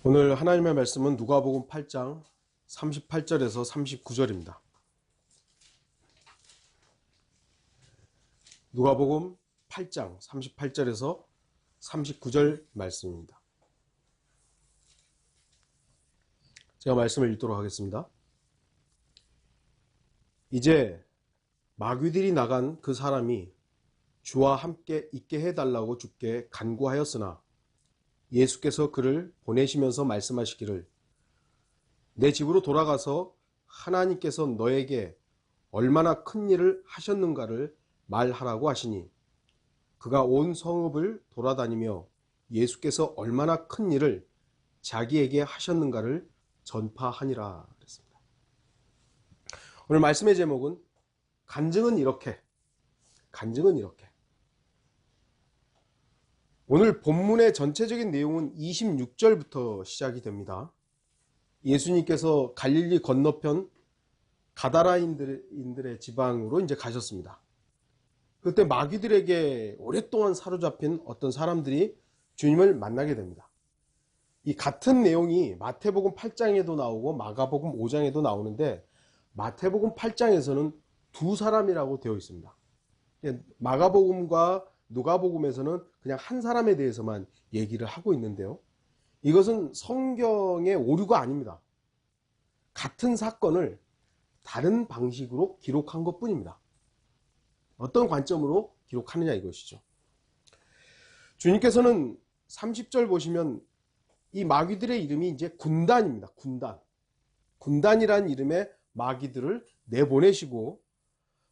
오늘 하나님의 말씀은 누가복음 8장 38절에서 39절입니다. 누가복음 8장 38절에서 39절 말씀입니다. 제가 말씀을 읽도록 하겠습니다. 이제 마귀들이 나간 그 사람이 주와 함께 있게 해달라고 주께 간구하였으나 예수께서 그를 보내시면서 말씀하시기를 내 집으로 돌아가서 하나님께서 너에게 얼마나 큰 일을 하셨는가를 말하라고 하시니 그가 온 성읍을 돌아다니며 예수께서 얼마나 큰 일을 자기에게 하셨는가를 전파하니라 그랬습니다. 오늘 말씀의 제목은 간증은 이렇게, 간증은 이렇게. 오늘 본문의 전체적인 내용은 26절부터 시작이 됩니다. 예수님께서 갈릴리 건너편 가다라인들의 지방으로 이제 가셨습니다. 그때 마귀들에게 오랫동안 사로잡힌 어떤 사람들이 주님을 만나게 됩니다. 이 같은 내용이 마태복음 8장에도 나오고 마가복음 5장에도 나오는데 마태복음 8장에서는 두 사람이라고 되어 있습니다. 마가복음과 누가복음에서는 그냥 한 사람에 대해서만 얘기를 하고 있는데요. 이것은 성경의 오류가 아닙니다. 같은 사건을 다른 방식으로 기록한 것 뿐입니다. 어떤 관점으로 기록하느냐 이것이죠. 주님께서는 30절 보시면 이 마귀들의 이름이 이제 군단입니다. 군단이라는 이름의 마귀들을 내보내시고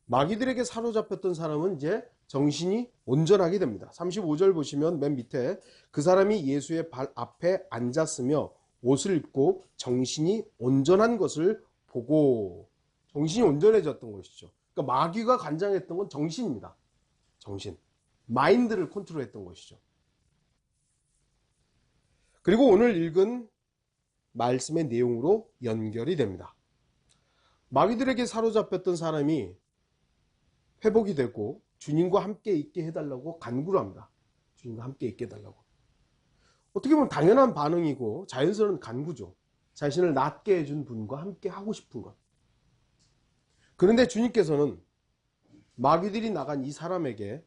마귀들에게 사로잡혔던 사람은 이제 정신이 온전하게 됩니다. 35절 보시면 맨 밑에 그 사람이 예수의 발 앞에 앉았으며 옷을 입고 정신이 온전한 것을 보고 정신이 온전해졌던 것이죠. 그러니까 마귀가 관장했던 건 정신입니다. 정신. 마인드를 컨트롤했던 것이죠. 그리고 오늘 읽은 말씀의 내용으로 연결이 됩니다. 마귀들에게 사로잡혔던 사람이 회복이 되고 주님과 함께 있게 해달라고 간구를 합니다. 주님과 함께 있게 해달라고. 어떻게 보면 당연한 반응이고 자연스러운 간구죠. 자신을 낫게 해준 분과 함께 하고 싶은 것. 그런데 주님께서는 마귀들이 나간 이 사람에게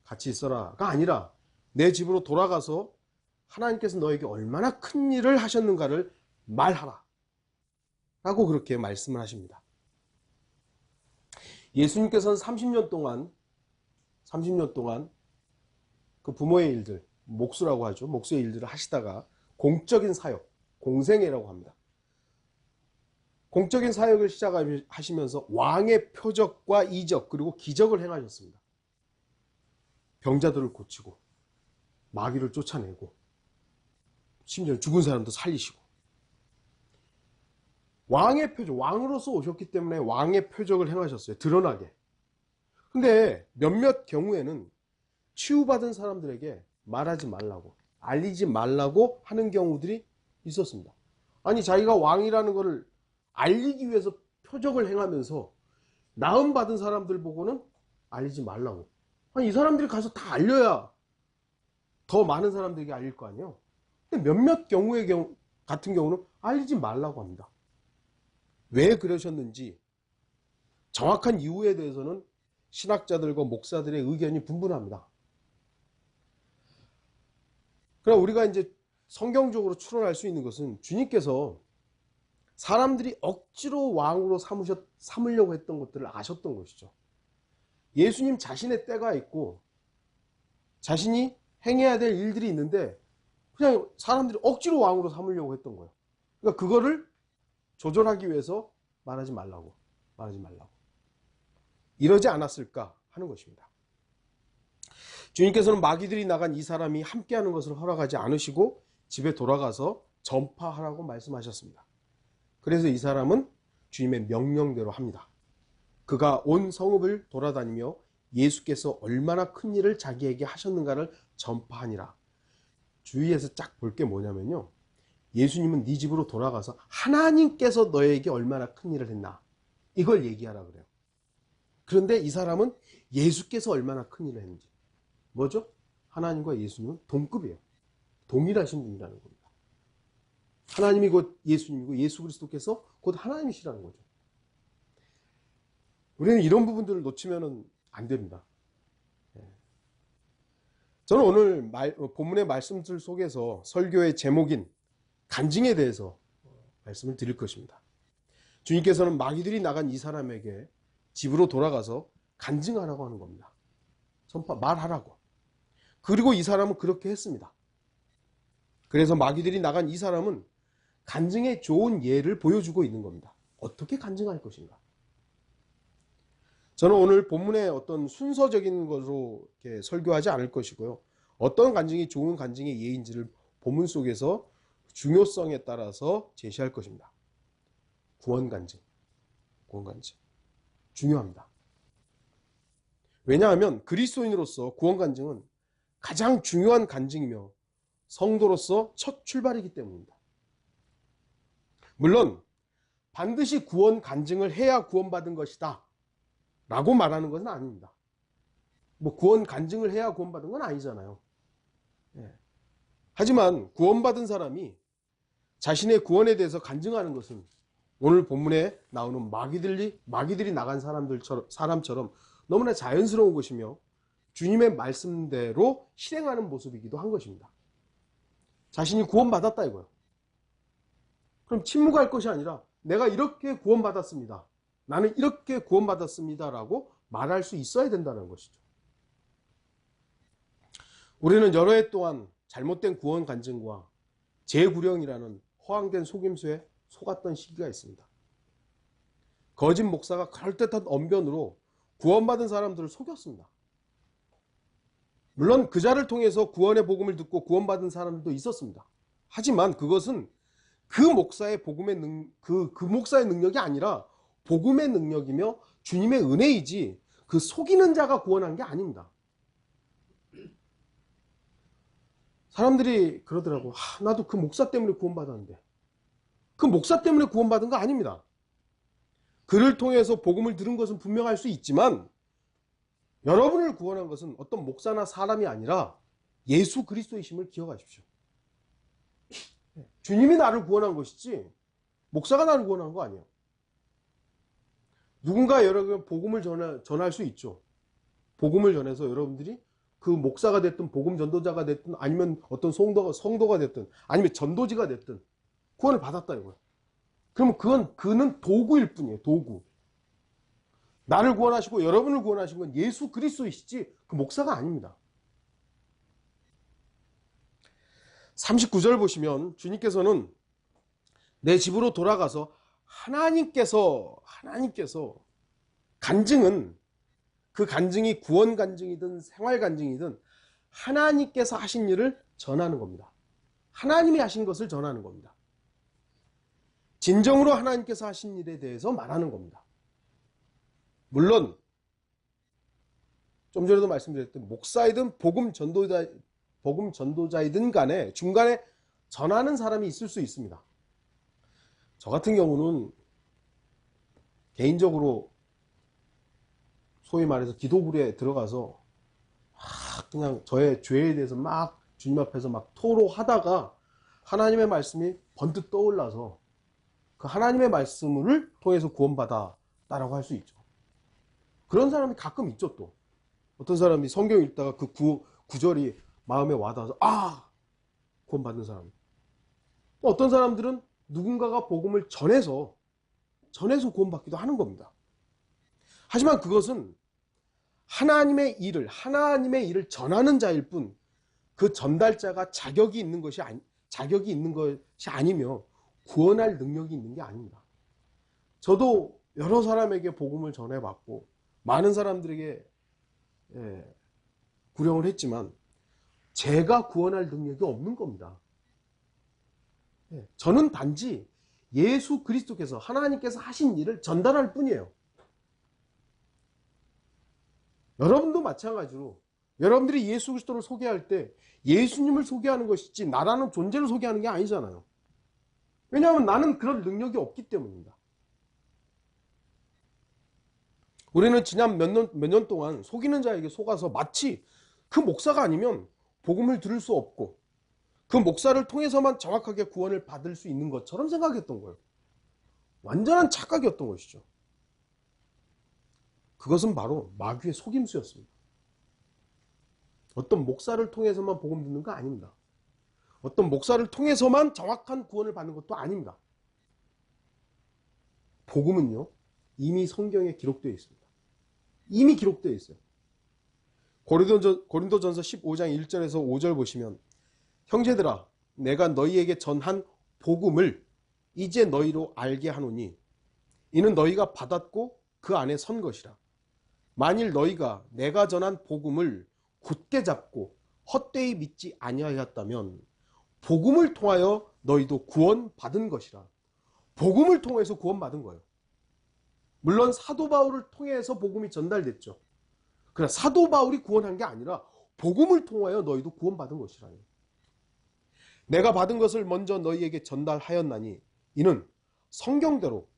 같이 있어라가 아니라 내 집으로 돌아가서 하나님께서 너에게 얼마나 큰 일을 하셨는가를 말하라 라고 그렇게 말씀을 하십니다. 예수님께서는 30년 동안 그 부모의 일들, 목수라고 하죠. 목수의 일들을 하시다가 공적인 사역, 공생애라고 합니다. 공적인 사역을 시작하시면서 왕의 표적과 이적 그리고 기적을 행하셨습니다. 병자들을 고치고 마귀를 쫓아내고 심지어 죽은 사람도 살리시고 왕의 표적, 왕으로서 오셨기 때문에 왕의 표적을 행하셨어요. 드러나게. 근데 몇몇 경우에는 치유받은 사람들에게 말하지 말라고, 알리지 말라고 하는 경우들이 있었습니다. 아니 자기가 왕이라는 것을 알리기 위해서 표적을 행하면서 나음받은 사람들 보고는 알리지 말라고. 아니 이 사람들이 가서 다 알려야 더 많은 사람들에게 알릴 거 아니에요. 근데 몇몇 같은 경우는 알리지 말라고 합니다. 왜 그러셨는지 정확한 이유에 대해서는 신학자들과 목사들의 의견이 분분합니다. 그러나 우리가 이제 성경적으로 추론할 수 있는 것은 주님께서 사람들이 억지로 왕으로 삼으려고 했던 것들을 아셨던 것이죠. 예수님 자신의 때가 있고 자신이 행해야 될 일들이 있는데 그냥 사람들이 억지로 왕으로 삼으려고 했던 거예요. 그러니까 그거를 조절하기 위해서 말하지 말라고. 이러지 않았을까 하는 것입니다. 주님께서는 마귀들이 나간 이 사람이 함께하는 것을 허락하지 않으시고 집에 돌아가서 전파하라고 말씀하셨습니다. 그래서 이 사람은 주님의 명령대로 합니다. 그가 온 성읍을 돌아다니며 예수께서 얼마나 큰 일을 자기에게 하셨는가를 전파하니라. 주위에서 쫙 볼 게 뭐냐면요. 예수님은 네 집으로 돌아가서 하나님께서 너에게 얼마나 큰 일을 했나 이걸 얘기하라 그래요. 그런데 이 사람은 예수께서 얼마나 큰 일을 했는지. 뭐죠? 하나님과 예수님은 동급이에요. 동일하신 분이라는 겁니다. 하나님이 곧 예수님이고 예수 그리스도께서 곧 하나님이시라는 거죠. 우리는 이런 부분들을 놓치면 안 됩니다. 저는 오늘 본문의 말씀들 속에서 설교의 제목인 간증에 대해서 말씀을 드릴 것입니다. 주님께서는 마귀들이 나간 이 사람에게 집으로 돌아가서 간증하라고 하는 겁니다. 말하라고. 그리고 이 사람은 그렇게 했습니다. 그래서 마귀들이 나간 이 사람은 간증의 좋은 예를 보여주고 있는 겁니다. 어떻게 간증할 것인가? 저는 오늘 본문의 어떤 순서적인 것으로 이렇게 설교하지 않을 것이고요. 어떤 간증이 좋은 간증의 예인지를 본문 속에서 중요성에 따라서 제시할 것입니다. 구원 간증. 중요합니다. 왜냐하면 그리스도인으로서 구원 간증은 가장 중요한 간증이며 성도로서 첫 출발이기 때문입니다. 물론 반드시 구원 간증을 해야 구원받은 것이다 라고 말하는 것은 아닙니다. 구원 간증을 해야 구원받은 건 아니잖아요. 하지만 구원받은 사람이 자신의 구원에 대해서 간증하는 것은 오늘 본문에 나오는 마귀들이 나간 사람처럼 너무나 자연스러운 것이며 주님의 말씀대로 실행하는 모습이기도 한 것입니다. 자신이 구원받았다 이거예요. 그럼 침묵할 것이 아니라 내가 이렇게 구원받았습니다. 나는 이렇게 구원받았습니다라고 말할 수 있어야 된다는 것이죠. 우리는 여러 해 동안 잘못된 구원 간증과 재구령이라는 허황된 속임수에 속았던 시기가 있습니다. 거짓 목사가 그럴듯한 언변으로 구원받은 사람들을 속였습니다. 물론 그 자를 통해서 구원의 복음을 듣고 구원받은 사람들도 있었습니다. 하지만 그것은 그 목사의 목사의 능력이 아니라 복음의 능력이며 주님의 은혜이지 그 속이는 자가 구원한 게 아닙니다. 사람들이 그러더라고. 나도 그 목사 때문에 구원받았는데. 그 목사 때문에 구원받은 거 아닙니다. 그를 통해서 복음을 들은 것은 분명할 수 있지만 여러분을 구원한 것은 어떤 목사나 사람이 아니라 예수 그리스도이심을 기억하십시오. 주님이 나를 구원한 것이지 목사가 나를 구원한 거 아니에요. 누군가 여러분 복음을 전할 수 있죠. 복음을 전해서 여러분들이 그 목사가 됐든 복음 전도자가 됐든 아니면 어떤 성도가 됐든 아니면 전도지가 됐든 구원을 받았다 이거예요. 그러면 그는 도구일 뿐이에요. 도구. 나를 구원하시고 여러분을 구원하신 건 예수 그리스도이시지 그 목사가 아닙니다. 39절 보시면 주님께서는 내 집으로 돌아가서 하나님께서 간증은 그 간증이 구원 간증이든 생활 간증이든 하나님께서 하신 일을 전하는 겁니다. 하나님이 하신 것을 전하는 겁니다. 진정으로 하나님께서 하신 일에 대해서 말하는 겁니다. 물론 좀 전에도 말씀드렸던 목사이든 복음 전도자이든 간에 중간에 전하는 사람이 있을 수 있습니다. 저 같은 경우는 개인적으로 소위 말해서 기도굴에 들어가서 그냥 저의 죄에 대해서 막 주님 앞에서 막 토로하다가 하나님의 말씀이 번뜩 떠올라서 그 하나님의 말씀을 통해서 구원받았다라고 할 수 있죠. 그런 사람이 가끔 있죠. 또 어떤 사람이 성경 읽다가 그 구절이 마음에 와닿아서 구원받는 사람. 또 어떤 사람들은 누군가가 복음을 전해서 구원받기도 하는 겁니다. 하지만 그것은 하나님의 일을 전하는 자일 뿐 그 전달자가 자격이 있는 것이 아니며 구원할 능력이 있는 게 아닙니다. 저도 여러 사람에게 복음을 전해봤고 많은 사람들에게 구령을 했지만 제가 구원할 능력이 없는 겁니다. 저는 단지 예수 그리스도께서 하나님께서 하신 일을 전달할 뿐이에요. 여러분도 마찬가지로 여러분들이 예수 그리스도를 소개할 때 예수님을 소개하는 것이지 나라는 존재를 소개하는 게 아니잖아요. 왜냐하면 나는 그런 능력이 없기 때문입니다. 우리는 지난 몇 년 동안 속이는 자에게 속아서 마치 그 목사가 아니면 복음을 들을 수 없고 그 목사를 통해서만 정확하게 구원을 받을 수 있는 것처럼 생각했던 거예요. 완전한 착각이었던 것이죠. 그것은 바로 마귀의 속임수였습니다. 어떤 목사를 통해서만 복음 듣는 거 아닙니다. 어떤 목사를 통해서만 정확한 구원을 받는 것도 아닙니다. 복음은요, 이미 성경에 기록되어 있습니다. 이미 기록되어 있어요. 고린도전서 15장 1절에서 5절 보시면, 형제들아, 내가 너희에게 전한 복음을 이제 너희로 알게 하노니 이는 너희가 받았고 그 안에 선 것이라. 만일 너희가 내가 전한 복음을 굳게 잡고 헛되이 믿지 아니하였다면 복음을 통하여 너희도 구원받은 것이라. 복음을 통해서 구원받은 거예요. 물론 사도 바울을 통해서 복음이 전달됐죠. 그러나 사도 바울이 구원한 게 아니라 복음을 통하여 너희도 구원받은 것이라니. 내가 받은 것을 먼저 너희에게 전달하였나니 이는 성경대로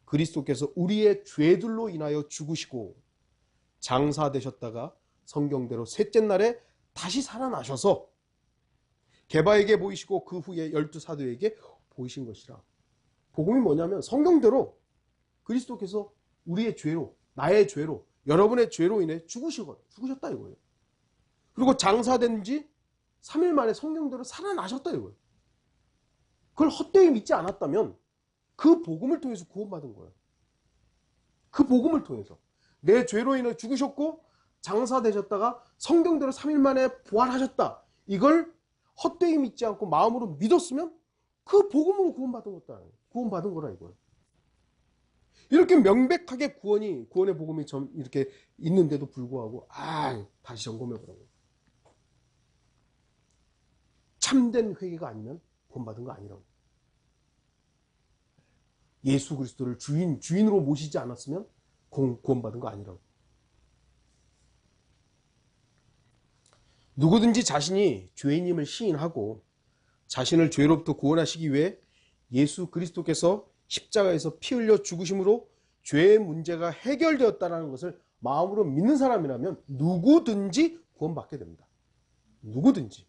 그리스도께서 우리의 죄들로 인하여 죽으시고 장사되셨다가 성경대로 셋째 날에 다시 살아나셔서 게바에게 보이시고 그 후에 12사도에게 보이신 것이라. 복음이 뭐냐면 성경대로 그리스도께서 우리의 죄로, 나의 죄로, 여러분의 죄로 인해 죽으셨다 이거예요. 그리고 장사된 지 3일 만에 성경대로 살아나셨다 이거예요. 그걸 헛되이 믿지 않았다면 그 복음을 통해서 구원받은 거예요. 그 복음을 통해서 내 죄로 인해 죽으셨고 장사되셨다가 성경대로 3일 만에 부활하셨다. 이걸 헛되이 믿지 않고 마음으로 믿었으면 그 복음으로 구원받은 거라 이거예요. 이렇게 명백하게 구원의 복음이 이렇게 있는데도 불구하고 다시 점검해보라고. 참된 회개가 아니면 구원받은 거 아니라고. 예수 그리스도를 주인으로 모시지 않았으면 구원받은 거 아니라고. 누구든지 자신이 죄인임을 시인하고 자신을 죄로부터 구원하시기 위해 예수 그리스도께서 십자가에서 피 흘려 죽으심으로 죄의 문제가 해결되었다는 것을 마음으로 믿는 사람이라면 누구든지 구원받게 됩니다. 누구든지.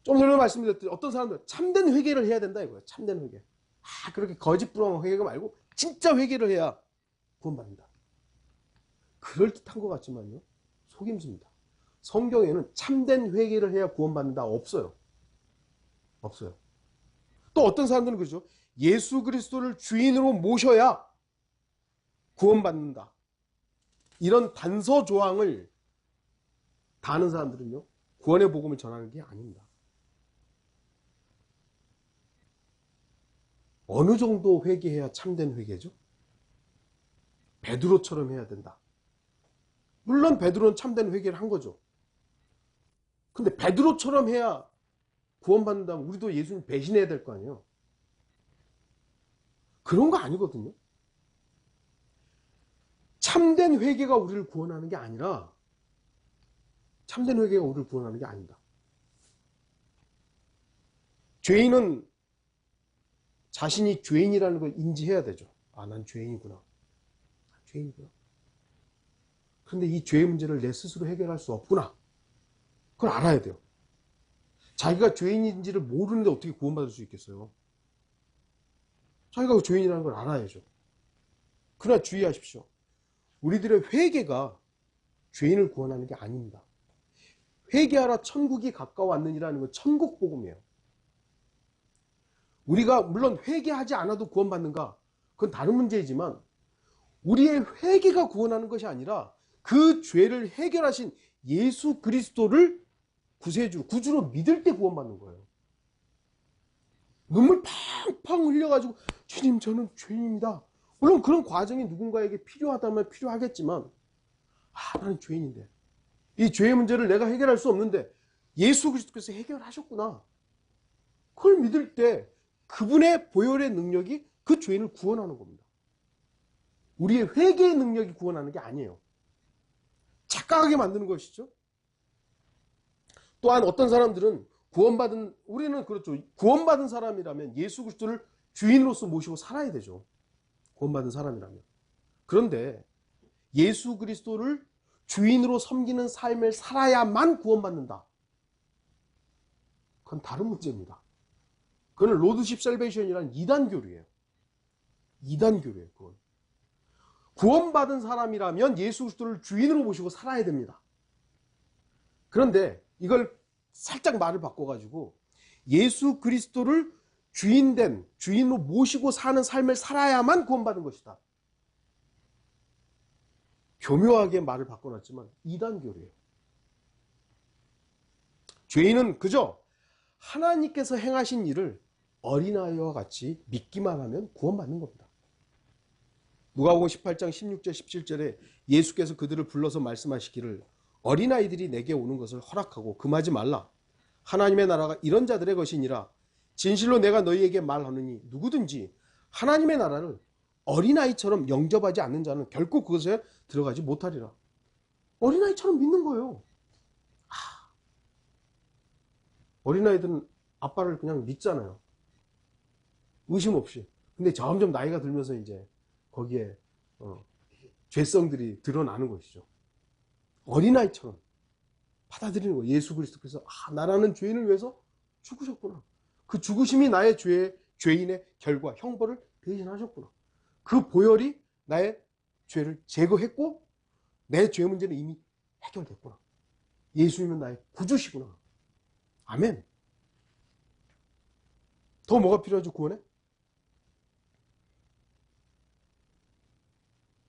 좀 전에 말씀드렸듯이 어떤 사람들 참된 회개를 해야 된다 이거예요. 참된 회개. 그렇게 거짓부렁한 회개가 말고 진짜 회개를 해야 구원받는다. 그럴듯한 것 같지만요. 속임수입니다. 성경에는 참된 회개를 해야 구원받는다 없어요. 없어요. 또 어떤 사람들은 그러죠. 예수 그리스도를 주인으로 모셔야 구원받는다. 이런 단서 조항을 다는 사람들은요. 구원의 복음을 전하는 게 아닙니다. 어느 정도 회개해야 참된 회개죠? 베드로처럼 해야 된다. 물론 베드로는 참된 회개를 한 거죠. 근데 베드로처럼 해야 구원받는다면 우리도 예수님 배신해야 될 거 아니에요. 그런 거 아니거든요. 참된 회개가 우리를 구원하는 게 아니라 참된 회개가 우리를 구원하는 게 아니다. 죄인은 자신이 죄인이라는 걸 인지해야 되죠. 난 죄인이구나. 죄인이구나. 그런데 이 죄의 문제를 내 스스로 해결할 수 없구나. 그걸 알아야 돼요. 자기가 죄인인지를 모르는데 어떻게 구원받을 수 있겠어요? 자기가 죄인이라는 걸 알아야죠. 그러나 주의하십시오. 우리들의 회개가 죄인을 구원하는 게 아닙니다. 회개하라 천국이 가까웠느니라는 건 천국 복음이에요. 우리가 물론 회개하지 않아도 구원받는가? 그건 다른 문제이지만 우리의 회개가 구원하는 것이 아니라 그 죄를 해결하신 예수 그리스도를 구주로 믿을 때 구원받는 거예요. 눈물 팡팡 흘려가지고 주님 저는 죄인입니다. 물론 그런 과정이 누군가에게 필요하다면 필요하겠지만 나는 죄인인데 이 죄의 문제를 내가 해결할 수 없는데 예수 그리스도께서 해결하셨구나. 그걸 믿을 때 그분의 보혈의 능력이 그 죄인을 구원하는 겁니다. 우리의 회개의 능력이 구원하는 게 아니에요. 착각하게 만드는 것이죠. 또한 어떤 사람들은 우리는 그렇죠. 구원받은 사람이라면 예수 그리스도를 주인으로서 모시고 살아야 되죠. 구원받은 사람이라면. 그런데 예수 그리스도를 주인으로 섬기는 삶을 살아야만 구원받는다. 그건 다른 문제입니다. 그건 로드십 셀베이션이라는 이단 교류예요. 이단 교류예요. 그건. 구원받은 사람이라면 예수 그리스도를 주인으로 모시고 살아야 됩니다. 그런데 이걸 살짝 말을 바꿔가지고 예수 그리스도를 주인으로 모시고 사는 삶을 살아야만 구원받은 것이다. 교묘하게 말을 바꿔놨지만 이단 교류예요. 죄인은 그저 하나님께서 행하신 일을 어린아이와 같이 믿기만 하면 구원받는 겁니다. 누가복음 18장 16절 17절에 예수께서 그들을 불러서 말씀하시기를 어린아이들이 내게 오는 것을 허락하고 금하지 말라. 하나님의 나라가 이런 자들의 것이니라. 진실로 내가 너희에게 말하느니 누구든지 하나님의 나라를 어린아이처럼 영접하지 않는 자는 결코 그것에 들어가지 못하리라. 어린아이처럼 믿는 거예요. 어린아이들은 아빠를 그냥 믿잖아요. 의심 없이. 근데 점점 나이가 들면서 이제 거기에 죄성들이 드러나는 것이죠. 어린아이처럼 받아들이는 거예요. 예수 그리스도께서 나라는 죄인을 위해서 죽으셨구나. 그 죽으심이 나의 죄인의 결과, 형벌을 대신하셨구나. 그 보혈이 나의 죄를 제거했고 내 죄 문제는 이미 해결됐구나. 예수님은 나의 구주시구나. 아멘. 더 뭐가 필요하죠, 구원에?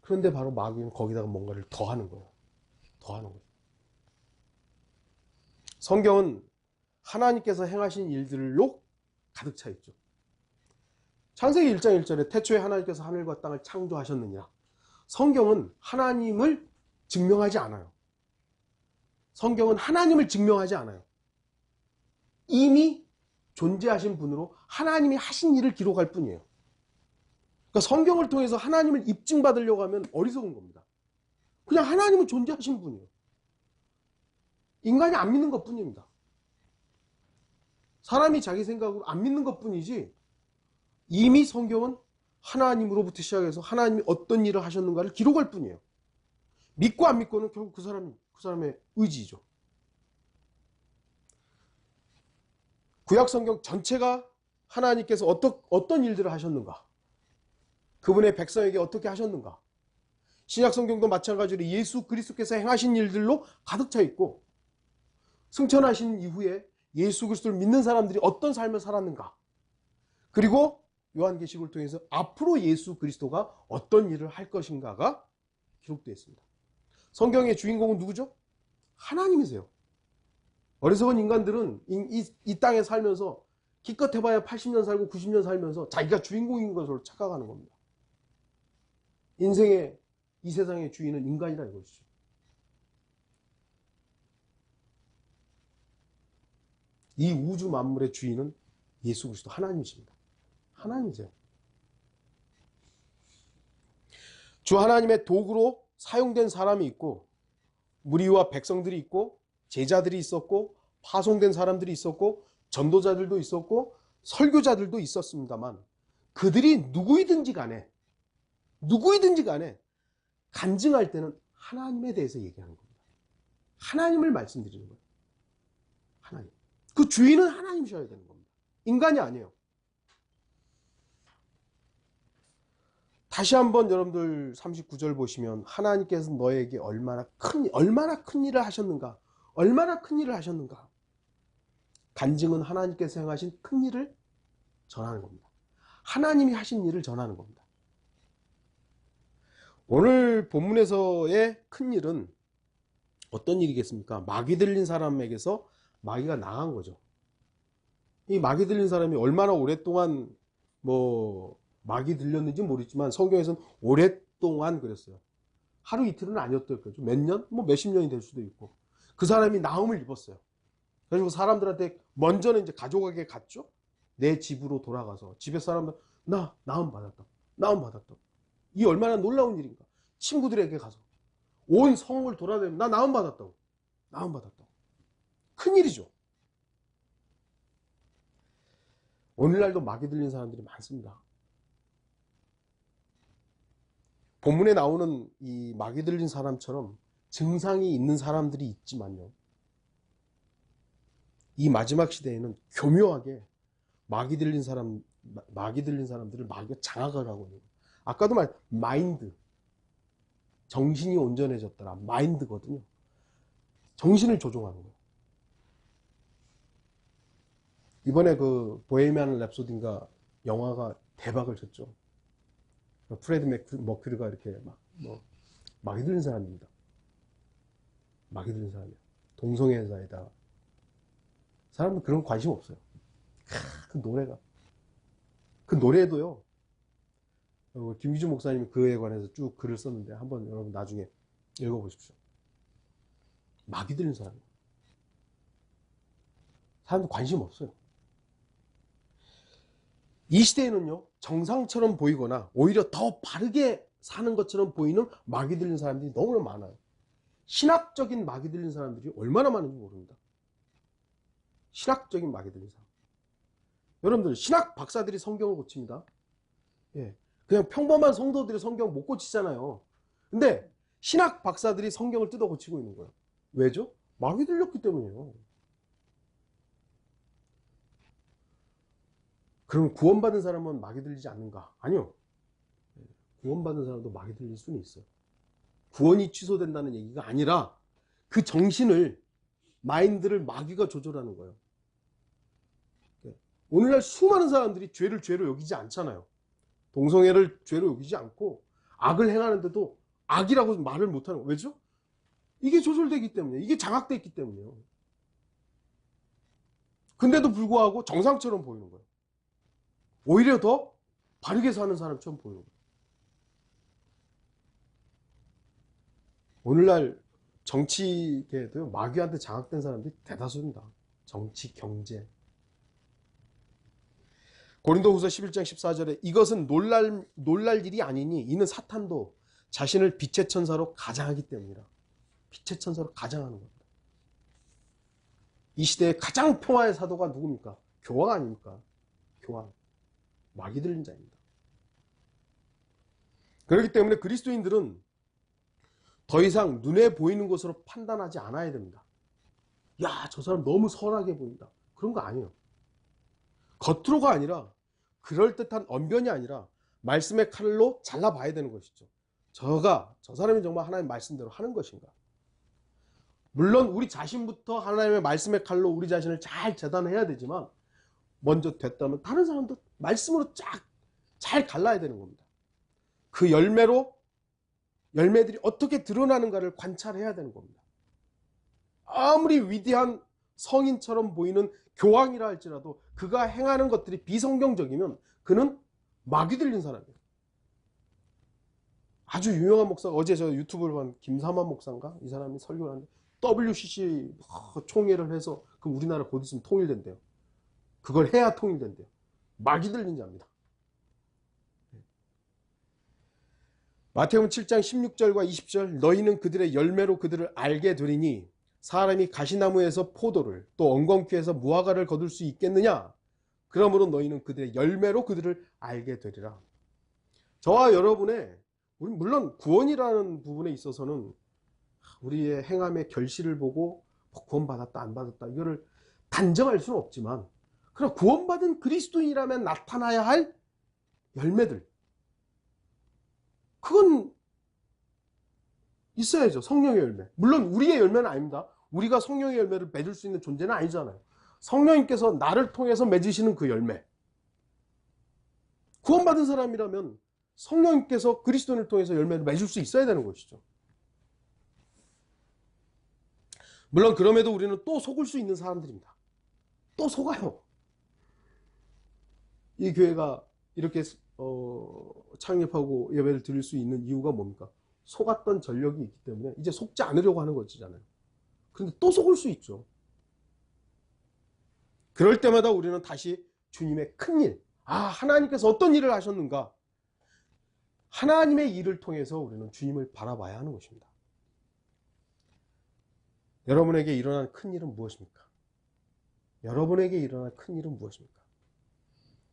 그런데 바로 마귀는 거기다가 뭔가를 더하는 거예요. 더하는 거예요. 성경은 하나님께서 행하신 일들로 가득 차 있죠. 창세기 1장 1절에 태초에 하나님께서 하늘과 땅을 창조하셨느냐. 성경은 하나님을 증명하지 않아요. 성경은 하나님을 증명하지 않아요. 이미 존재하신 분으로 하나님이 하신 일을 기록할 뿐이에요. 그러니까 성경을 통해서 하나님을 입증받으려고 하면 어리석은 겁니다. 그냥 하나님은 존재하신 분이에요. 인간이 안 믿는 것 뿐입니다. 사람이 자기 생각으로 안 믿는 것 뿐이지 이미 성경은 하나님으로부터 시작해서 하나님이 어떤 일을 하셨는가를 기록할 뿐이에요. 믿고 안 믿고는 결국 그 사람의 의지죠. 구약 성경 전체가 하나님께서 어떤 일들을 하셨는가, 그분의 백성에게 어떻게 하셨는가, 신약 성경도 마찬가지로 예수 그리스도께서 행하신 일들로 가득 차 있고 승천하신 이후에 예수 그리스도를 믿는 사람들이 어떤 삶을 살았는가, 그리고 요한계시록을 통해서 앞으로 예수 그리스도가 어떤 일을 할 것인가가 기록되어 있습니다. 성경의 주인공은 누구죠? 하나님이세요. 어리석은 인간들은 이 땅에 살면서 기껏 해봐야 80년 살고 90년 살면서 자기가 주인공인 것으로 착각하는 겁니다. 인생의 이 세상의 주인은 인간이라는 것이죠. 이 우주 만물의 주인은 예수 그리스도 하나님이십니다. 하나님이세요. 주 하나님의 도구로 사용된 사람이 있고 무리와 백성들이 있고 제자들이 있었고 파송된 사람들이 있었고 전도자들도 있었고 설교자들도 있었습니다만 그들이 누구이든지 간에 간증할 때는 하나님에 대해서 얘기하는 겁니다. 하나님을 말씀드리는 거예요. 하나님. 그 주인은 하나님이셔야 되는 겁니다. 인간이 아니에요. 다시 한번 여러분들 39절 보시면 하나님께서 너에게 얼마나 큰 일을 하셨는가, 얼마나 큰 일을 하셨는가. 간증은 하나님께서 행하신 큰 일을 전하는 겁니다. 하나님이 하신 일을 전하는 겁니다. 오늘 본문에서의 큰 일은 어떤 일이겠습니까? 마귀 들린 사람에게서 마귀가 나간 거죠. 이 마귀 들린 사람이 얼마나 오랫동안 마귀 들렸는지 모르지만 성경에서는 오랫동안 그랬어요. 하루 이틀은 아니었을 거죠. 몇 년? 몇십 년이 될 수도 있고. 그 사람이 나음을 입었어요. 그래서 사람들한테 먼저는 이제 가족에게 갔죠. 내 집으로 돌아가서 집에 사람들 나음 받았다. 나음 받았다. 이 얼마나 놀라운 일인가. 친구들에게 가서 온 성을 돌아다니면 나 나음 받았다고. 나음 받았다고. 큰 일이죠. 오늘날도 마귀 들린 사람들이 많습니다. 본문에 나오는 이 마귀 들린 사람처럼 증상이 있는 사람들이 있지만요. 이 마지막 시대에는 교묘하게 마귀 들린 사람들을 마귀가 장악을 하고 있는 거예요. 아까도 마인드, 정신이 온전해졌더라. 마인드거든요. 정신을 조종하는 거예요. 이번에 그 보헤미안 랩소디인가 영화가 대박을 쳤죠. 프레드 머큐리가 이렇게 마귀 들린 사람입니다. 마귀 들린 사람이야. 동성애자이다. 사람은 그런 관심 없어요. 그 노래가. 그 노래도요, 김기준 목사님이 그에 관해서 쭉 글을 썼는데 한번 여러분 나중에 읽어보십시오. 마귀 들린 사람이에요. 사람들 관심 없어요. 이 시대에는요, 정상처럼 보이거나 오히려 더 바르게 사는 것처럼 보이는 마귀 들린 사람들이 너무나 많아요. 신학적인 마귀 들린 사람들이 얼마나 많은지 모릅니다. 신학적인 마귀 들린 사람. 여러분들, 신학 박사들이 성경을 고칩니다. 예, 그냥 평범한 성도들이 성경 못 고치잖아요. 근데 신학 박사들이 성경을 뜯어 고치고 있는 거예요. 왜죠? 마귀 들렸기 때문이에요. 그럼 구원받은 사람은 마귀 들리지 않는가? 아니요. 구원받은 사람도 마귀 들릴 수는 있어요. 구원이 취소된다는 얘기가 아니라 그 정신을, 마인드를 마귀가 조절하는 거예요. 오늘날 수많은 사람들이 죄를 죄로 여기지 않잖아요. 동성애를 죄로 여기지 않고 악을 행하는데도 악이라고 말을 못하는 거예요. 왜죠? 이게 조절되기 때문에, 이게 장악되어 있기 때문이에요. 근데도 불구하고 정상처럼 보이는 거예요. 오히려 더 바르게 사는 사람처럼 보이는 거예요. 오늘날 정치계에도요, 마귀한테 장악된 사람들이 대다수입니다. 정치, 경제. 고린도후서 11장 14절에 이것은 놀랄 일이 아니니 이는 사탄도 자신을 빛의 천사로 가장하기 때문이라. 빛의 천사로 가장하는 겁니다. 이 시대의 가장 평화의 사도가 누굽니까? 교황 아닙니까? 교황. 마귀 들린 자입니다. 그렇기 때문에 그리스도인들은 더 이상 눈에 보이는 것으로 판단하지 않아야 됩니다. 야, 저 사람 너무 선하게 보인다. 그런 거 아니에요. 겉으로가 아니라, 그럴듯한 언변이 아니라 말씀의 칼로 잘라봐야 되는 것이죠. 저 사람이 정말 하나님의 말씀대로 하는 것인가. 물론 우리 자신부터 하나님의 말씀의 칼로 우리 자신을 잘 재단해야 되지만, 먼저 됐다면 다른 사람도 말씀으로 잘 갈라야 되는 겁니다. 그 열매들이 어떻게 드러나는가를 관찰해야 되는 겁니다. 아무리 위대한 성인처럼 보이는 교황이라 할지라도 그가 행하는 것들이 비성경적이면 그는 마귀 들린 사람이에요. 아주 유명한 목사가, 어제 저 유튜브를 본 김삼환 목사인가? 이 사람이 설교를 하는데 WCC 총회를 해서 그럼 우리나라 곧 있으면 통일된대요. 그걸 해야 통일된대요. 마귀 들린 자입니다. 마태복음 7장 16절과 20절, 너희는 그들의 열매로 그들을 알게 되리니 사람이 가시나무에서 포도를 또 엉겅퀴에서 무화과를 거둘 수 있겠느냐? 그러므로 너희는 그들의 열매로 그들을 알게 되리라. 저와 여러분의, 물론 구원이라는 부분에 있어서는 우리의 행함의 결실을 보고 구원받았다 안 받았다 이거를 단정할 수는 없지만, 그러나 구원받은 그리스도인이라면 나타나야 할 열매들, 그건 있어야죠. 성령의 열매. 물론 우리의 열매는 아닙니다. 우리가 성령의 열매를 맺을 수 있는 존재는 아니잖아요. 성령님께서 나를 통해서 맺으시는 그 열매. 구원받은 사람이라면 성령님께서 그리스도인을 통해서 열매를 맺을 수 있어야 되는 것이죠. 물론 그럼에도 우리는 또 속을 수 있는 사람들입니다. 또 속아요. 이 교회가 이렇게 창립하고 예배를 드릴 수 있는 이유가 뭡니까? 속았던 전력이 있기 때문에 이제 속지 않으려고 하는 것이잖아요. 그런데 또 속을 수 있죠. 그럴 때마다 우리는 다시 주님의 큰일, 하나님께서 어떤 일을 하셨는가, 하나님의 일을 통해서 우리는 주님을 바라봐야 하는 것입니다. 여러분에게 일어난 큰일은 무엇입니까? 여러분에게 일어난 큰일은 무엇입니까?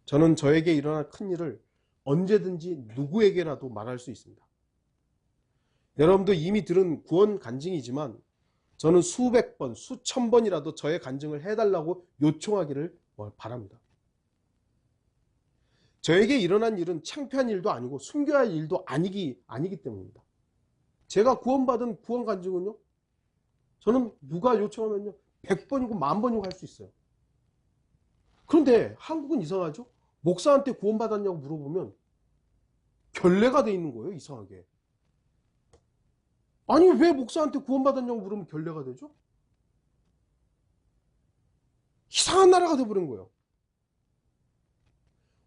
저는 저에게 일어난 큰일을 언제든지 누구에게라도 말할 수 있습니다. 여러분도 이미 들은 구원 간증이지만 저는 수백 번, 수천 번이라도 저의 간증을 해달라고 요청하기를 바랍니다. 저에게 일어난 일은 창피한 일도 아니고 숨겨야 할 일도 아니기 때문입니다. 제가 구원받은 구원 간증은요, 저는 누가 요청하면요 100번이고 10,000번이고 할 수 있어요. 그런데 한국은 이상하죠? 목사한테 구원받았냐고 물어보면 결례가 돼 있는 거예요, 이상하게. 아니, 왜 목사한테 구원받았냐고 물으면 결례가 되죠? 이상한 나라가 돼버린 거예요.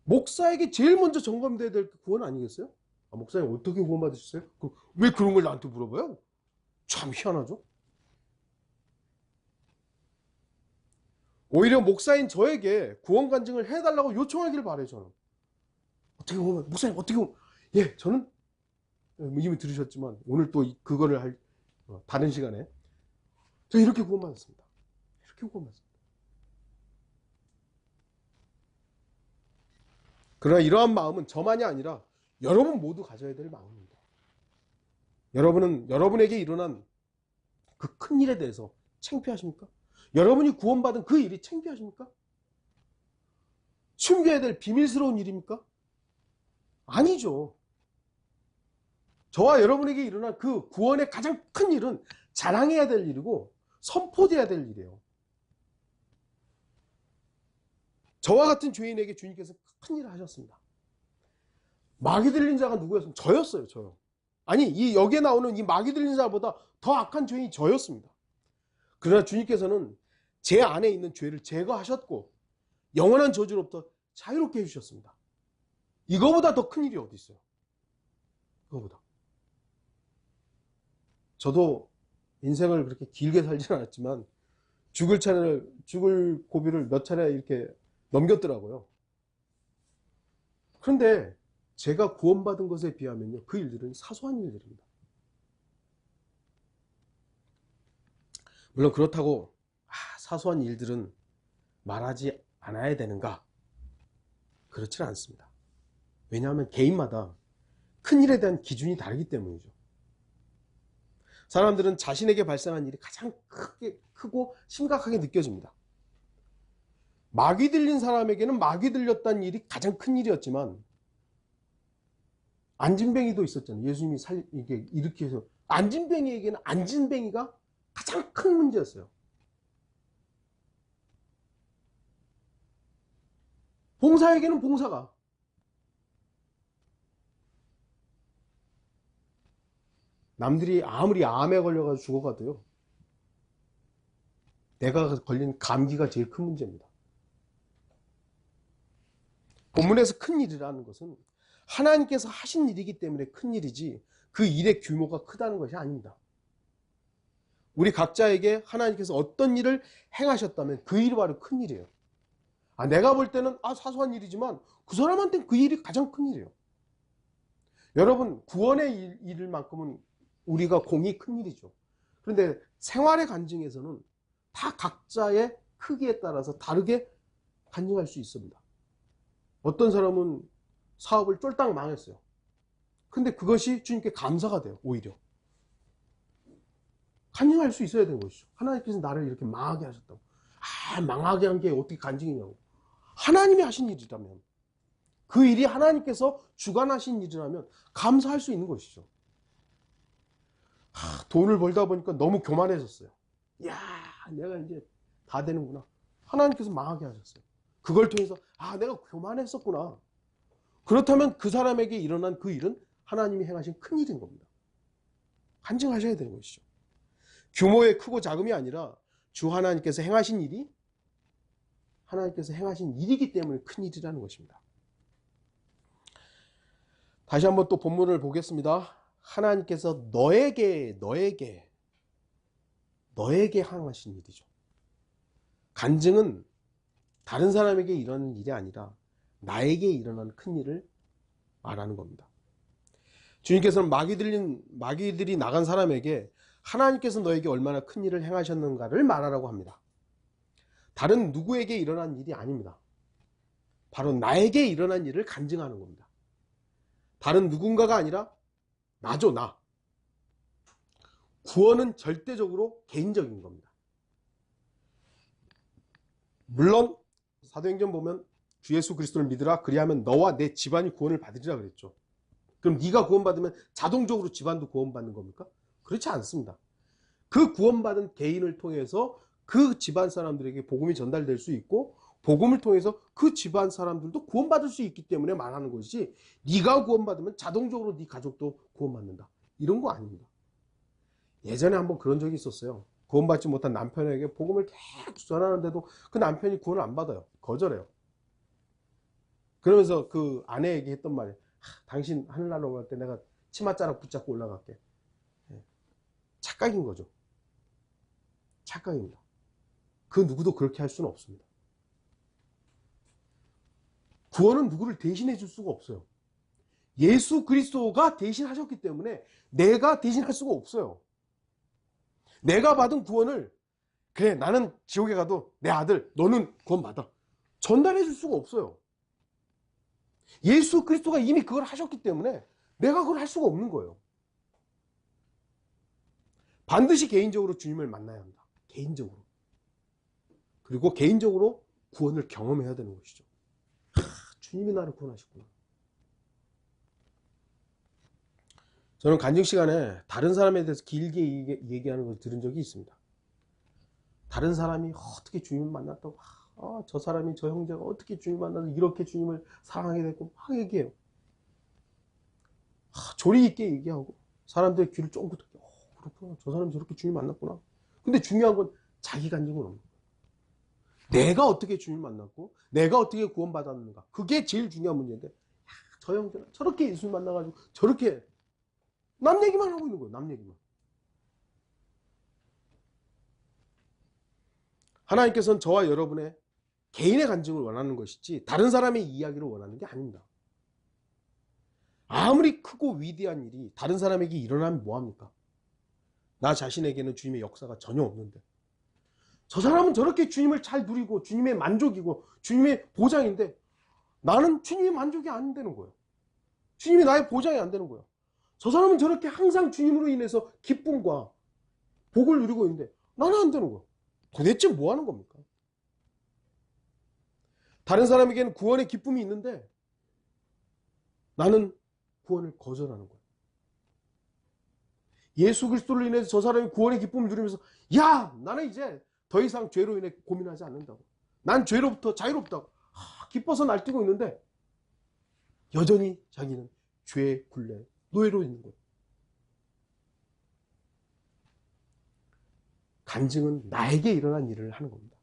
목사에게 제일 먼저 점검돼야 될 구원 아니겠어요? 아, 목사님 어떻게 구원받으셨어요? 왜 그런 걸 나한테 물어봐요? 참 희한하죠? 오히려 목사인 저에게 구원 간증을 해달라고 요청하길 바래요, 저는. 어떻게 보면, 목사님 어떻게 보면, 예, 저는 이미 들으셨지만 오늘 또 그거를 할 다른 시간에 저 이렇게 구원받았습니다. 이렇게 구원받았습니다. 그러나 이러한 마음은 저만이 아니라 여러분 모두 가져야 될 마음입니다. 여러분은 여러분에게 일어난 그 큰 일에 대해서 창피하십니까? 여러분이 구원받은 그 일이 창피하십니까? 숨겨야 될 비밀스러운 일입니까? 아니죠. 저와 여러분에게 일어난 그 구원의 가장 큰 일은 자랑해야 될 일이고 선포돼야 될 일이에요. 저와 같은 죄인에게 주님께서 큰 일을 하셨습니다. 마귀 들린 자가 누구였습니까? 저였어요. 저요. 아니, 여기에 나오는 이 마귀 들린 자보다 더 악한 죄인이 저였습니다. 그러나 주님께서는 제 안에 있는 죄를 제거하셨고 영원한 저주로부터 자유롭게 해주셨습니다. 이거보다 더 큰 일이 어디 있어요? 이거보다. 저도 인생을 그렇게 길게 살지는 않았지만 죽을 고비를 몇 차례 이렇게 넘겼더라고요. 그런데 제가 구원받은 것에 비하면요, 그 일들은 사소한 일들입니다. 물론 그렇다고 사소한 일들은 말하지 않아야 되는가? 그렇지는 않습니다. 왜냐하면 개인마다 큰 일에 대한 기준이 다르기 때문이죠. 사람들은 자신에게 발생한 일이 가장 크고 심각하게 느껴집니다. 마귀 들린 사람에게는 마귀 들렸다는 일이 가장 큰 일이었지만 안진뱅이도 있었잖아요. 예수님이 이렇게 해서 안진뱅이에게는 안진뱅이가 가장 큰 문제였어요. 봉사에게는 봉사가, 남들이 아무리 암에 걸려가지고 죽어가도요, 내가 걸린 감기가 제일 큰 문제입니다. 본문에서 큰 일이라는 것은 하나님께서 하신 일이기 때문에 큰 일이지 그 일의 규모가 크다는 것이 아닙니다. 우리 각자에게 하나님께서 어떤 일을 행하셨다면 그 일이 바로 큰 일이에요. 내가 볼 때는 사소한 일이지만 그 사람한테는 그 일이 가장 큰 일이에요. 여러분, 구원의 일만큼은 우리가 공이 큰 일이죠. 그런데 생활의 간증에서는 다 각자의 크기에 따라서 다르게 간증할 수 있습니다. 어떤 사람은 사업을 쫄딱 망했어요. 근데 그것이 주님께 감사가 돼요. 오히려 간증할 수 있어야 되는 것이죠. 하나님께서 나를 이렇게 망하게 하셨다고. 망하게 한 게 어떻게 간증이냐고. 하나님이 하신 일이라면, 그 일이 하나님께서 주관하신 일이라면 감사할 수 있는 것이죠. 돈을 벌다 보니까 너무 교만해졌어요. 내가 이제 다 되는구나. 하나님께서 망하게 하셨어요. 그걸 통해서 내가 교만했었구나. 그렇다면 그 사람에게 일어난 그 일은 하나님이 행하신 큰 일인 겁니다. 간증하셔야 되는 것이죠. 규모의 크고 작음이 아니라 주 하나님께서 행하신 일이 하나님께서 행하신 일이기 때문에 큰 일이라는 것입니다. 다시 한번 또 본문을 보겠습니다. 하나님께서 너에게 행하신 일이죠. 간증은 다른 사람에게 일어나는 일이 아니라 나에게 일어난 큰 일을 말하는 겁니다. 주님께서는 마귀들이 나간 사람에게 하나님께서 너에게 얼마나 큰 일을 행하셨는가를 말하라고 합니다. 다른 누구에게 일어난 일이 아닙니다. 바로 나에게 일어난 일을 간증하는 겁니다. 다른 누군가가 아니라 나죠, 나. 구원은 절대적으로 개인적인 겁니다. 물론 사도행전 보면 주 예수 그리스도를 믿으라 그리하면 너와 내 집안이 구원을 받으리라 그랬죠. 그럼 네가 구원받으면 자동적으로 집안도 구원받는 겁니까? 그렇지 않습니다. 그 구원받은 개인을 통해서 그 집안 사람들에게 복음이 전달될 수 있고 복음을 통해서 그 집안 사람들도 구원받을 수 있기 때문에 말하는 것이지 네가 구원받으면 자동적으로 네 가족도 구원받는다. 이런 거 아닙니다. 예전에 한번 그런 적이 있었어요. 구원받지 못한 남편에게 복음을 계속 전하는데도 그 남편이 구원을 안 받아요. 거절해요. 그러면서 그 아내에게 했던 말이 당신 하늘나라로 갈 때 내가 치맛자락 붙잡고 올라갈게. 착각인 거죠. 착각입니다. 그 누구도 그렇게 할 수는 없습니다. 구원은 누구를 대신해 줄 수가 없어요. 예수 그리스도가 대신하셨기 때문에 내가 대신할 수가 없어요. 내가 받은 구원을 그래 나는 지옥에 가도 내 아들 너는 구원 받아 전달해 줄 수가 없어요. 예수 그리스도가 이미 그걸 하셨기 때문에 내가 그걸 할 수가 없는 거예요. 반드시 개인적으로 주님을 만나야 합니다. 개인적으로. 그리고 개인적으로 구원을 경험해야 되는 것이죠. 주님이 나를 구원하셨구나. 저는 간증 시간에 다른 사람에 대해서 길게 얘기하는 걸 들은 적이 있습니다. 다른 사람이 어떻게 주님을 만났다고 저 사람이 저 형제가 어떻게 주님을 만나서 이렇게 주님을 사랑하게 됐고 막 얘기해요. 조리 있게 얘기하고 사람들의 귀를 쫑긋 듣게 그렇구나 저 사람이 저렇게 주님 만났구나. 근데 중요한 건 자기 간증은 없는 거예요. 내가 어떻게 주님 만났고 내가 어떻게 구원받았는가 그게 제일 중요한 문제인데 저 형제가 저렇게 예수님 만나가지고 저렇게 남 얘기만 하고 있는 거예요. 남 얘기만. 하나님께서는 저와 여러분의 개인의 간증을 원하는 것이지 다른 사람의 이야기를 원하는 게 아닙니다. 아무리 크고 위대한 일이 다른 사람에게 일어나면 뭐합니까? 나 자신에게는 주님의 역사가 전혀 없는데 저 사람은 저렇게 주님을 잘 누리고 주님의 만족이고 주님의 보장인데 나는 주님의 만족이 안 되는 거예요. 주님이 나의 보장이 안 되는 거예요. 저 사람은 저렇게 항상 주님으로 인해서 기쁨과 복을 누리고 있는데 나는 안 되는 거예요. 도대체 뭐 하는 겁니까? 다른 사람에게는 구원의 기쁨이 있는데 나는 구원을 거절하는 거예요. 예수 그리스도를 인해서 저 사람이 구원의 기쁨을 누리면서 야 나는 이제 더 이상 죄로 인해 고민하지 않는다고. 난 죄로부터 자유롭다고. 기뻐서 날뛰고 있는데 여전히 자기는 죄의 굴레, 노예로 있는 거예요. 간증은 나에게 일어난 일을 하는 겁니다.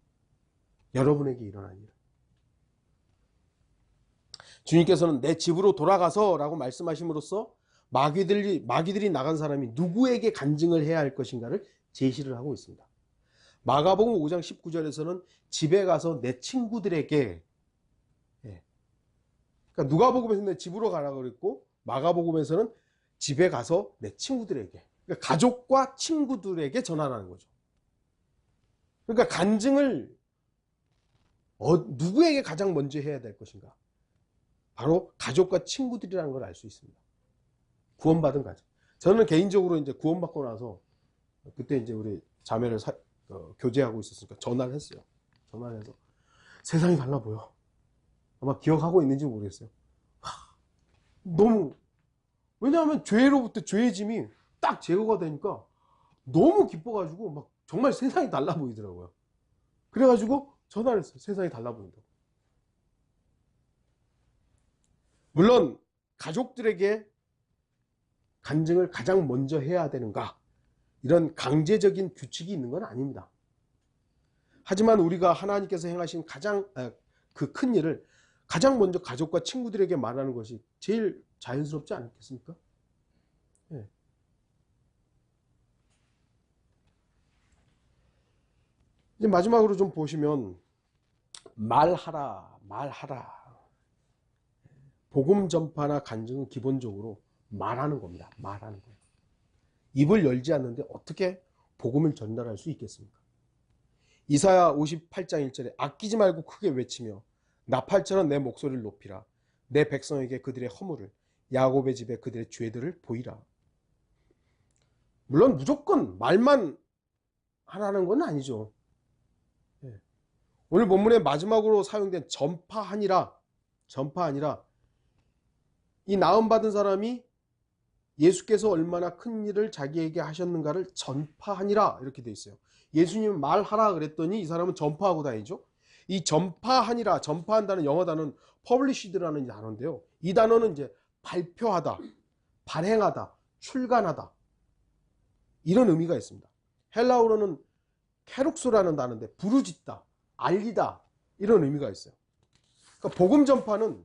여러분에게 일어난 일. 주님께서는 내 집으로 돌아가서 라고 말씀하심으로써 마귀들이 나간 사람이 누구에게 간증을 해야 할 것인가를 제시를 하고 있습니다. 마가복음 5장 19절에서는 집에 가서 내 친구들에게 그러니까 누가복음에서는 내 집으로 가라고 그랬고 마가복음에서는 집에 가서 내 친구들에게 그러니까 가족과 친구들에게 전하라는 거죠. 그러니까 간증을 누구에게 가장 먼저 해야 될 것인가? 바로 가족과 친구들이라는 걸 알 수 있습니다. 구원받은 가족. 저는 개인적으로 이제 구원받고 나서 그때 이제 우리 자매를 교제하고 있었으니까 전화를 했어요. 전화를 해서 세상이 달라 보여. 아마 기억하고 있는지 모르겠어요. 너무 왜냐하면 죄로부터 죄의 짐이 딱 제거가 되니까 너무 기뻐가지고 막 정말 세상이 달라 보이더라고요. 그래가지고 전화를 했어요. 세상이 달라 보인다고. 물론 가족들에게 간증을 가장 먼저 해야 되는가 이런 강제적인 규칙이 있는 건 아닙니다. 하지만 우리가 하나님께서 행하신 가장 그 큰 일을 가장 먼저 가족과 친구들에게 말하는 것이 제일 자연스럽지 않겠습니까? 네. 이제 마지막으로 좀 보시면 말하라. 복음 전파나 간증은 기본적으로 말하는 겁니다. 말하는 거예요. 입을 열지 않는데 어떻게 복음을 전달할 수 있겠습니까? 이사야 58장 1절에 아끼지 말고 크게 외치며 나팔처럼 내 목소리를 높이라. 내 백성에게 그들의 허물을 야곱의 집에 그들의 죄들을 보이라. 물론 무조건 말만 하라는 건 아니죠. 예. 오늘 본문의 마지막으로 사용된 전파하니라, 이 나음받은 사람이 예수께서 얼마나 큰 일을 자기에게 하셨는가를 전파하니라 이렇게 되어 있어요. 예수님 말하라 그랬더니 이 사람은 전파하고 다니죠. 이 전파하니라, 전파한다는 영어 단어는 published라는 단어인데요. 이 단어는 이제 발표하다, 발행하다, 출간하다 이런 의미가 있습니다. 헬라어로는 케룩소라는 단어인데 부르짖다, 알리다 이런 의미가 있어요. 그러니까 복음 전파는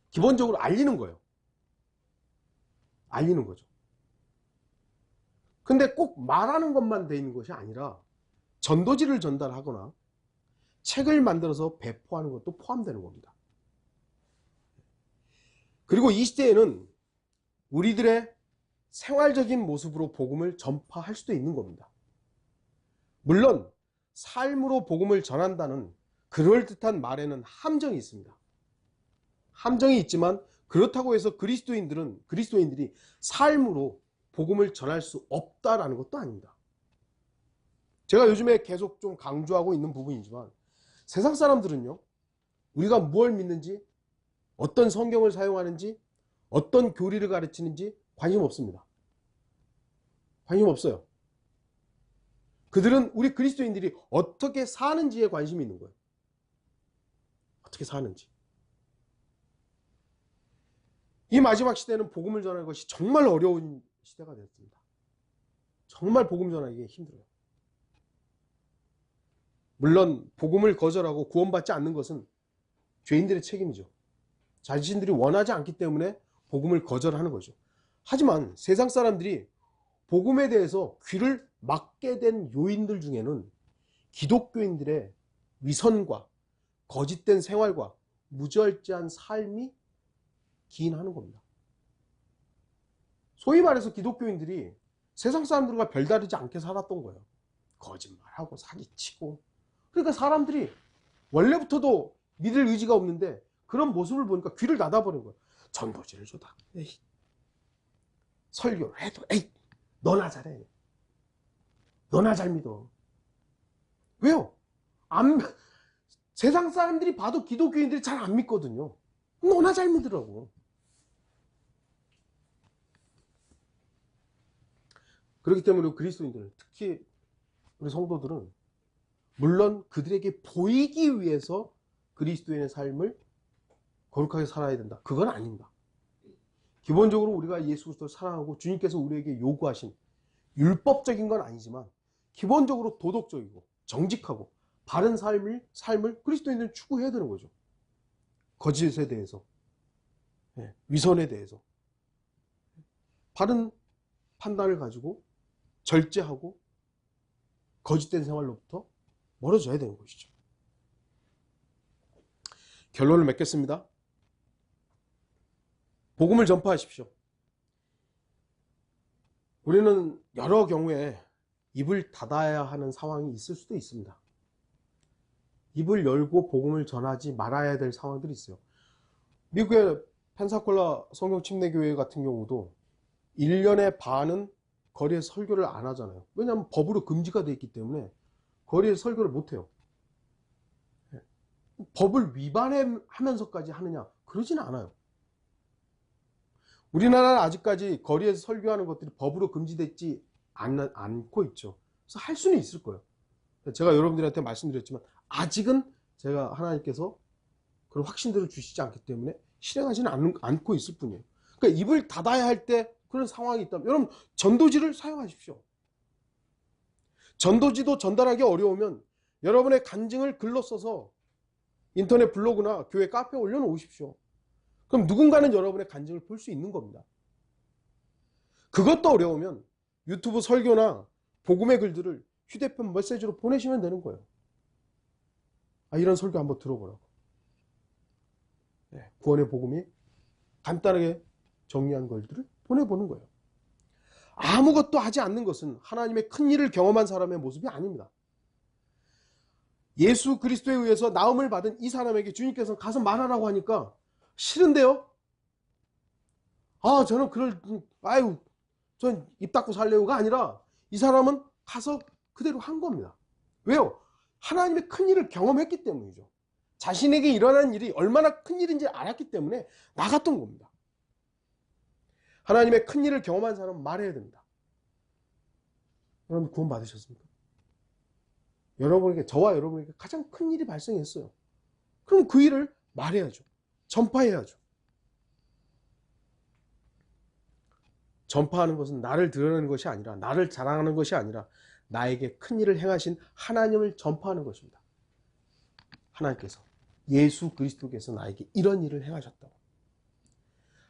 기본적으로 알리는 거예요. 알리는 거죠. 근데 꼭 말하는 것만 돼 있는 것이 아니라 전도지를 전달하거나 책을 만들어서 배포하는 것도 포함되는 겁니다. 그리고 이 시대에는 우리들의 생활적인 모습으로 복음을 전파할 수도 있는 겁니다. 물론 삶으로 복음을 전한다는 그럴듯한 말에는 함정이 있습니다. 함정이 있지만 그렇다고 해서 그리스도인들이 삶으로 복음을 전할 수 없다라는 것도 아닙니다. 제가 요즘에 계속 좀 강조하고 있는 부분이지만 세상 사람들은요, 우리가 무엇을 믿는지, 어떤 성경을 사용하는지, 어떤 교리를 가르치는지 관심 없습니다. 관심 없어요. 그들은 우리 그리스도인들이 어떻게 사는지에 관심이 있는 거예요. 어떻게 사는지. 이 마지막 시대는 복음을 전하는 것이 정말 어려운 시대가 됐습니다. 정말 복음 전하기 힘들어요. 물론 복음을 거절하고 구원받지 않는 것은 죄인들의 책임이죠. 자신들이 원하지 않기 때문에 복음을 거절하는 거죠. 하지만 세상 사람들이 복음에 대해서 귀를 막게 된 요인들 중에는 기독교인들의 위선과 거짓된 생활과 무절제한 삶이 기인하는 겁니다. 소위 말해서 기독교인들이 세상 사람들과 별다르지 않게 살았던 거예요. 거짓말하고 사기치고. 그러니까 사람들이 원래부터도 믿을 의지가 없는데 그런 모습을 보니까 귀를 닫아버린 거예요. 전도지를 줘다. 에이. 설교를 해도 에이 너나 잘해. 너나 잘 믿어. 왜요? 세상 사람들이 봐도 기독교인들이 잘 안 믿거든요. 너나 잘 믿으라고. 그렇기 때문에 우리 그리스도인들, 특히 우리 성도들은 물론 그들에게 보이기 위해서 그리스도인의 삶을 거룩하게 살아야 된다. 그건 아닙니다. 기본적으로 우리가 예수 그리스도를 사랑하고 주님께서 우리에게 요구하신 율법적인 건 아니지만 기본적으로 도덕적이고 정직하고 바른 삶을 그리스도인들은 추구해야 되는 거죠. 거짓에 대해서, 위선에 대해서 바른 판단을 가지고 절제하고 거짓된 생활로부터 멀어져야 되는 것이죠. 결론을 맺겠습니다. 복음을 전파하십시오. 우리는 여러 경우에 입을 닫아야 하는 상황이 있을 수도 있습니다. 입을 열고 복음을 전하지 말아야 될 상황들이 있어요. 미국의 펜사콜라 성경침례교회 같은 경우도 1년의 반은 거리에서 설교를 안 하잖아요. 왜냐하면 법으로 금지가 되어 있기 때문에 거리에서 설교를 못 해요. 법을 위반하면서까지 하느냐? 그러지는 않아요. 우리나라는 아직까지 거리에서 설교하는 것들이 법으로 금지되지 않고 있죠. 그래서 할 수는 있을 거예요. 제가 여러분들한테 말씀드렸지만 아직은 제가 하나님께서 그런 확신들을 주시지 않기 때문에 실행하지는 않고 있을 뿐이에요. 그러니까 입을 닫아야 할 때 그런 상황이 있다면 여러분 전도지를 사용하십시오. 전도지도 전달하기 어려우면 여러분의 간증을 글로 써서 인터넷 블로그나 교회 카페에 올려놓으십시오. 그럼 누군가는 여러분의 간증을 볼 수 있는 겁니다. 그것도 어려우면 유튜브 설교나 복음의 글들을 휴대폰 메시지로 보내시면 되는 거예요. 이런 설교 한번 들어보라고. 구원의 복음이 간단하게 정리한 글들을 보내보는 거예요. 아무것도 하지 않는 것은 하나님의 큰 일을 경험한 사람의 모습이 아닙니다. 예수 그리스도에 의해서 나음을 받은 이 사람에게 주님께서 가서 말하라고 하니까 싫은데요? 저는 전 입 닫고 살려고가 아니라 이 사람은 가서 그대로 한 겁니다. 왜요? 하나님의 큰 일을 경험했기 때문이죠. 자신에게 일어난 일이 얼마나 큰 일인지 알았기 때문에 나갔던 겁니다. 하나님의 큰 일을 경험한 사람은 말해야 됩니다. 여러분 구원 받으셨습니까? 여러분에게, 저와 여러분에게 가장 큰 일이 발생했어요. 그럼 그 일을 말해야죠. 전파해야죠. 전파하는 것은 나를 드러내는 것이 아니라, 나를 자랑하는 것이 아니라 나에게 큰 일을 행하신 하나님을 전파하는 것입니다. 하나님께서, 예수 그리스도께서 나에게 이런 일을 행하셨다고.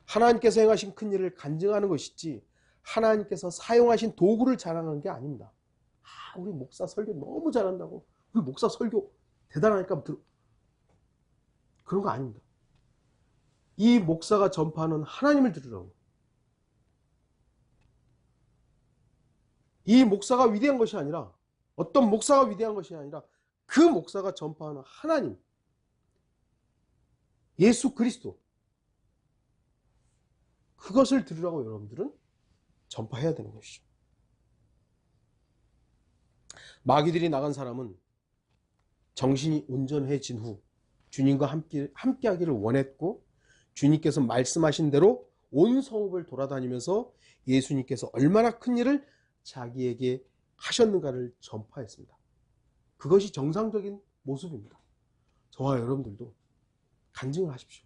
하나님께서 행하신 큰 일을 간증하는 것이지 하나님께서 사용하신 도구를 자랑하는 게 아닙니다. 우리 목사 설교 너무 잘한다고, 우리 목사 설교 대단하니까 그런 거 아닙니다. 이 목사가 전파하는 하나님을 들으라고. 이 목사가 위대한 것이 아니라, 어떤 목사가 위대한 것이 아니라 그 목사가 전파하는 하나님, 예수 그리스도, 그것을 들으라고 여러분들은 전파해야 되는 것이죠. 마귀들이 나간 사람은 정신이 온전해진 후 주님과 함께 하기를 원했고, 주님께서 말씀하신 대로 온 성읍을 돌아다니면서 예수님께서 얼마나 큰 일을 자기에게 하셨는가를 전파했습니다. 그것이 정상적인 모습입니다. 저와 여러분들도 간증을 하십시오.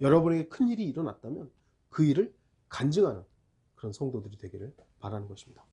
여러분에게 큰 일이 일어났다면 그 일을 간증하는 그런 성도들이 되기를 바라는 것입니다.